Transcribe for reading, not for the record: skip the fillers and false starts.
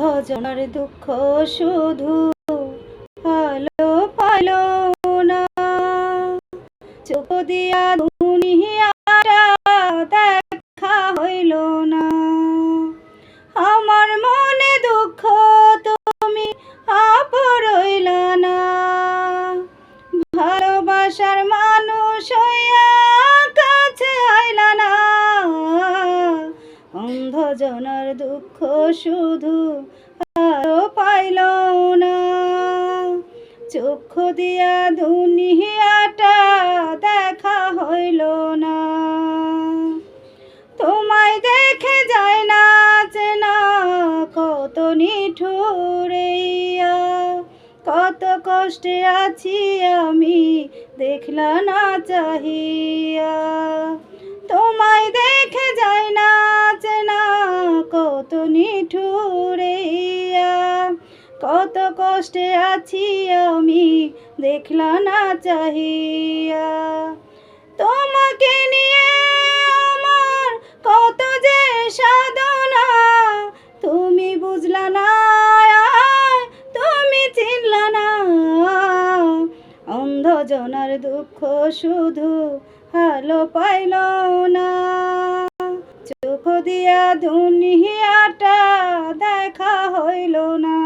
অন্ধজনের দুঃখ শুধু আলো পাইল না, চোখ দিয়া দুনিয়াটা দেখা হইল না। আমার মনে দুঃখ তুমি আপরইলা না, ভালোবাসার মানুষ হইয়া কাছে আইলা না। অন্ধজনের দুঃখ শুধু আলো পাইল না, চক্ষু দিয়া দুনিয়াটা দেখা হইল না। তোমায় দেখে যায় না চেনা, কত নিঠুরিয়া কত কষ্টে আছি আমি দেখলা না চাহিয়া। তোমায় দেখে যায় না চেনা, কত নিঠুরিয়া কত কষ্টে আছি আমি দেখলা না চাহিয়া। তোমাকে নিয়ে আমার কত যে সাধনা, তুমি বুঝলা না, তুমি চিনলা না। অন্ধজনের দুঃখ শুধু আলো পাইল না, চোখ দিয়া দুনিয়াটা দেখা হইল না।